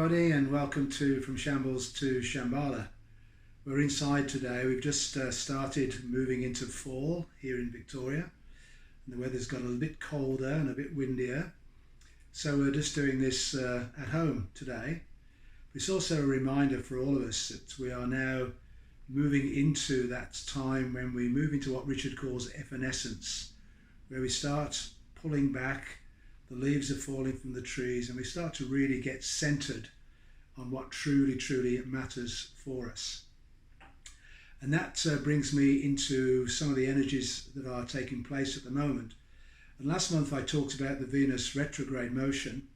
everybody, and welcome to From Shambles to Shambhala. We're inside today. We've just started moving into fall here in Victoria, and the weather's got a bit colder and a bit windier. So we're just doing this at home today. It's also a reminder for all of us that we are now moving into that time when we move into what Richard calls evanescence, where we start pulling back, the leaves are falling from the trees, and we start to really get centered on what truly matters for us. And that brings me into some of the energies that are taking place at the moment. And last month I talked about the Venus retrograde motion,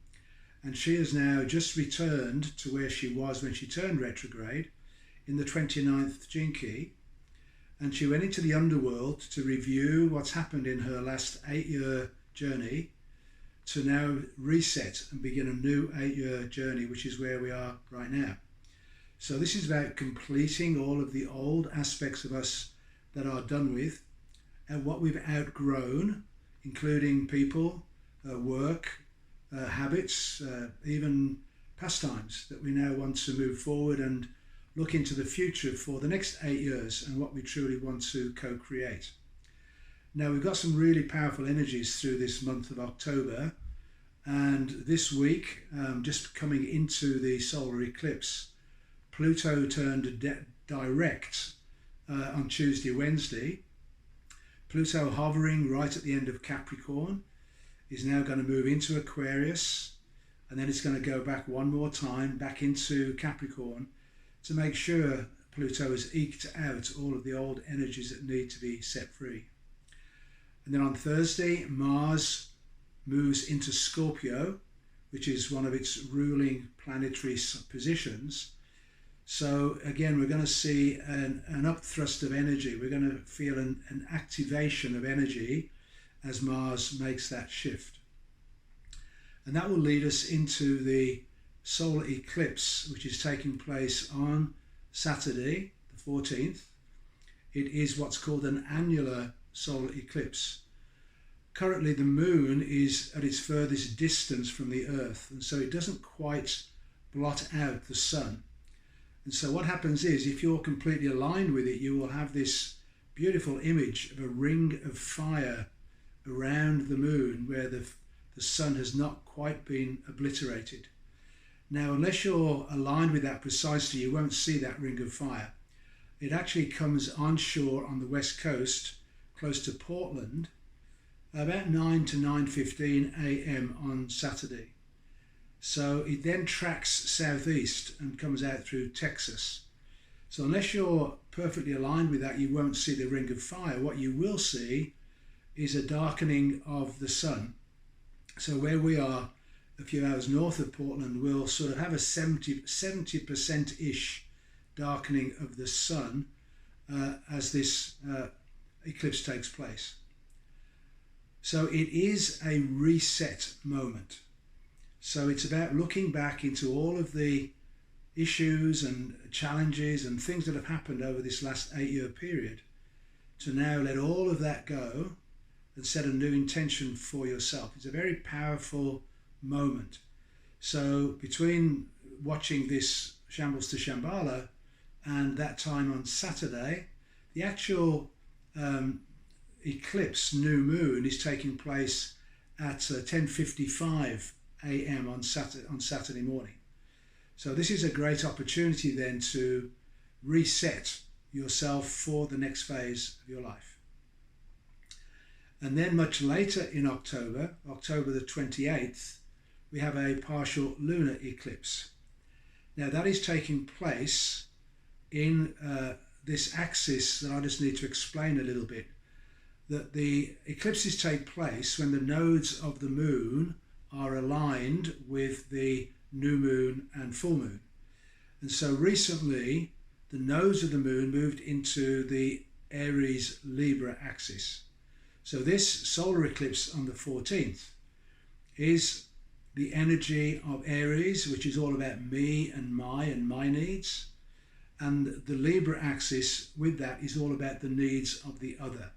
and she has now just returned to where she was when she turned retrograde in the 29th gene key, and she went into the underworld to review what's happened in her last 8-year journey, to now reset and begin a new 8-year journey, which is where we are right now. So this is about completing all of the old aspects of us that are done with and what we've outgrown, including people, work, habits, even pastimes that we now want to move forward and look into the future for the next 8 years and what we truly want to co-create. Now, we've got some really powerful energies through this month of October, and this week, just coming into the solar eclipse, Pluto turned direct on Tuesday, Wednesday. Pluto, hovering right at the end of Capricorn, is now going to move into Aquarius, and then it's going to go back one more time, back into Capricorn, to make sure Pluto has eked out all of the old energies that need to be set free. And then on Thursday, Mars moves into Scorpio, which is one of its ruling planetary positions. So again, we're going to see an upthrust of energy. We're going to feel an activation of energy as Mars makes that shift. And that will lead us into the solar eclipse, which is taking place on Saturday, the 14th. It is what's called an annular solar eclipse. Currently the moon is at its furthest distance from the earth, and so it doesn't quite blot out the sun. And so what happens is, if you're completely aligned with it, you will have this beautiful image of a ring of fire around the moon where the sun has not quite been obliterated. Now, unless you're aligned with that precisely, you won't see that ring of fire. It actually comes onshore on the west coast, close to Portland, about 9 to 9:15 a.m. on Saturday. So it then tracks southeast and comes out through Texas. So unless you're perfectly aligned with that, you won't see the ring of fire. What you will see is a darkening of the sun. So where we are, a few hours north of Portland, we'll sort of have a 70%-ish darkening of the sun as this eclipse takes place. So it is a reset moment. So it's about looking back into all of the issues and challenges and things that have happened over this last 8-year period, to now let all of that go and set a new intention for yourself. It's a very powerful moment. So between watching this Shambles to Shambhala and that time on Saturday, the actual eclipse, new moon, is taking place at 10:55 a.m. on Saturday morning. So this is a great opportunity then to reset yourself for the next phase of your life. And then much later in October, October the 28th, we have a partial lunar eclipse. Now that is taking place in this axis that I just need to explain a little bit. That the eclipses take place when the nodes of the moon are aligned with the new moon and full moon. And so recently, the nodes of the moon moved into the Aries Libra axis. So this solar eclipse on the 14th is the energy of Aries, which is all about me and my needs. And the Libra axis with that is all about the needs of the other.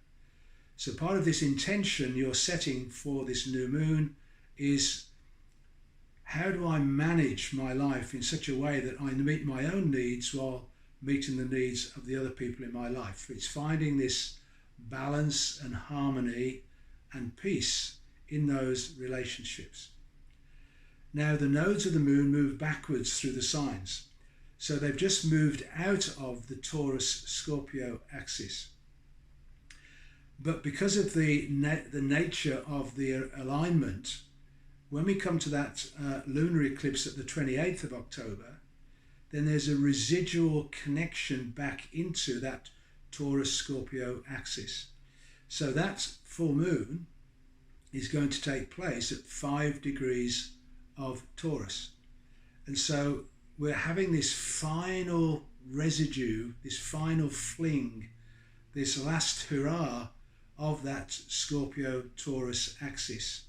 So part of this intention you're setting for this new moon is how do I manage my life in such a way that I meet my own needs while meeting the needs of the other people in my life? It's finding this balance and harmony and peace in those relationships. Now, the nodes of the moon move backwards through the signs. So they've just moved out of the Taurus-Scorpio axis. But because of the nature of the alignment, when we come to that lunar eclipse at the 28th of October, then there's a residual connection back into that Taurus-Scorpio axis. So that full moon is going to take place at 5 degrees of Taurus. And so we're having this final residue, this final fling, this last hurrah of that Scorpio-Taurus axis.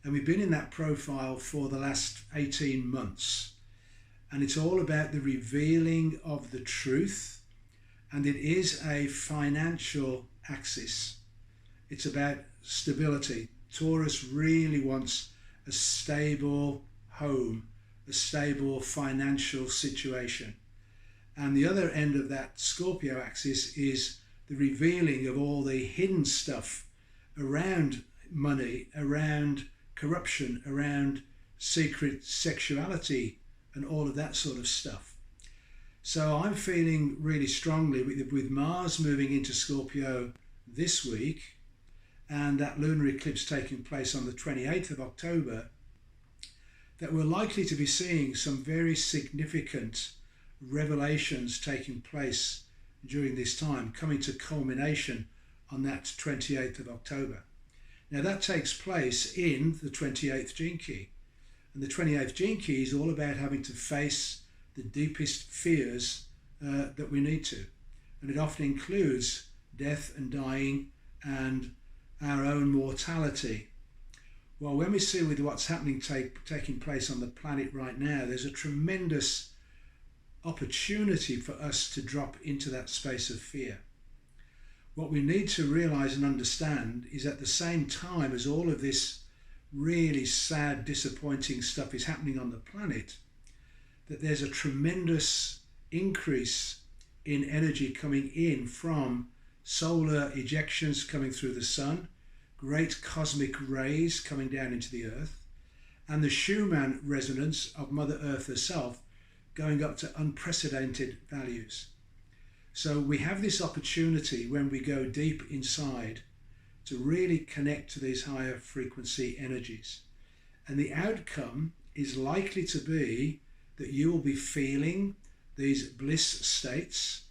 And we've been in that profile for the last 18 months. And it's all about the revealing of the truth. And it is a financial axis. It's about stability. Taurus really wants a stable home, a stable financial situation. And the other end of that Scorpio axis is the revealing of all the hidden stuff around money, around corruption, around secret sexuality and all of that sort of stuff. So I'm feeling really strongly with Mars moving into Scorpio this week and that lunar eclipse taking place on the 28th of October, that we're likely to be seeing some very significant revelations taking place during this time, coming to culmination on that 28th of October. Now that takes place in the 28th gene key. And the 28th gene key is all about having to face the deepest fears that we need to. And it often includes death and dying and our own mortality. Well, when we see with what's happening taking place on the planet right now, there's a tremendous opportunity for us to drop into that space of fear. What we need to realize and understand is at the same time as all of this really sad, disappointing stuff is happening on the planet, that there's a tremendous increase in energy coming in from solar ejections coming through the sun, great cosmic rays coming down into the earth, and the Schumann resonance of Mother Earth herself going up to unprecedented values. So we have this opportunity when we go deep inside to really connect to these higher frequency energies. And the outcome is likely to be that you will be feeling these bliss states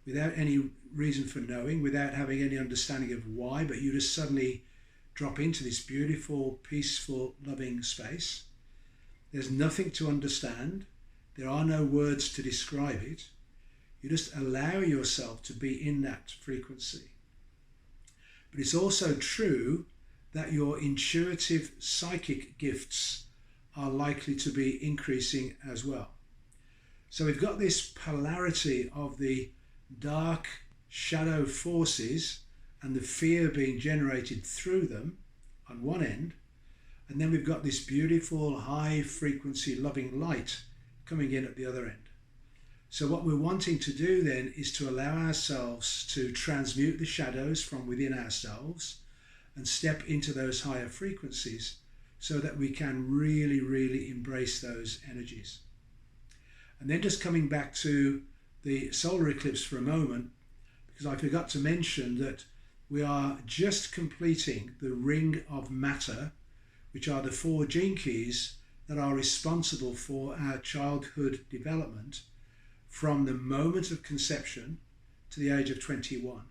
without any reason for knowing, without having any understanding of why, but you just suddenly drop into this beautiful, peaceful, loving space. There's nothing to understand. There are no words to describe it. You just allow yourself to be in that frequency. But it's also true that your intuitive psychic gifts are likely to be increasing as well. So we've got this polarity of the dark shadow forces and the fear being generated through them on one end, and then we've got this beautiful high frequency loving light coming in at the other end. So what we're wanting to do then is to allow ourselves to transmute the shadows from within ourselves and step into those higher frequencies so that we can really, really embrace those energies. And then just coming back to the solar eclipse for a moment, because I forgot to mention that we are just completing the ring of matter, which are the 4 gene keys that are responsible for our childhood development from the moment of conception to the age of 21.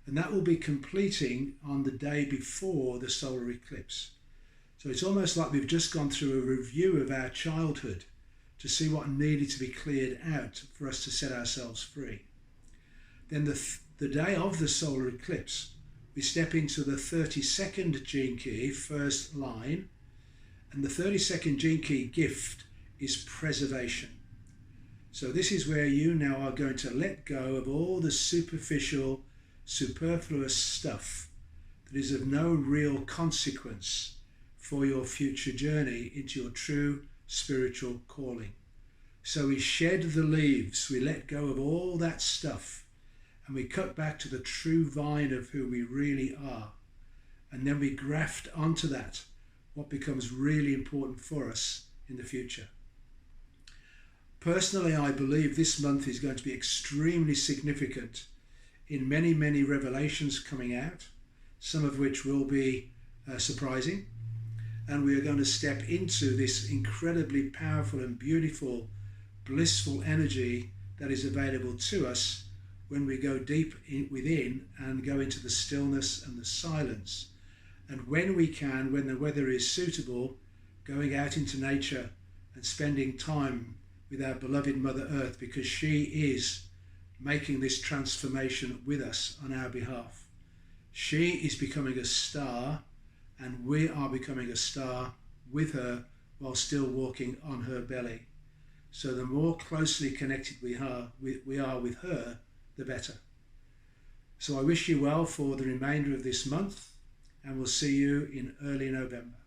And that will be completing on the day before the solar eclipse. So it's almost like we've just gone through a review of our childhood to see what needed to be cleared out for us to set ourselves free. Then the day of the solar eclipse, we step into the 32nd gene key, first line, and the 32nd gene key gift is preservation. So this is where you now are going to let go of all the superficial, superfluous stuff that is of no real consequence for your future journey into your true spiritual calling. So we shed the leaves, we let go of all that stuff, and we cut back to the true vine of who we really are. And then we graft onto that what becomes really important for us in the future. Personally, I believe this month is going to be extremely significant in many, many revelations coming out, some of which will be surprising. And we are going to step into this incredibly powerful and beautiful, blissful energy that is available to us when we go deep within and go into the stillness and the silence. And when we can, when the weather is suitable, going out into nature and spending time with our beloved Mother Earth, because she is making this transformation with us on our behalf. She is becoming a star, and we are becoming a star with her while still walking on her belly. So the more closely connected we are with her, the better. So I wish you well for the remainder of this month, and we'll see you in early November.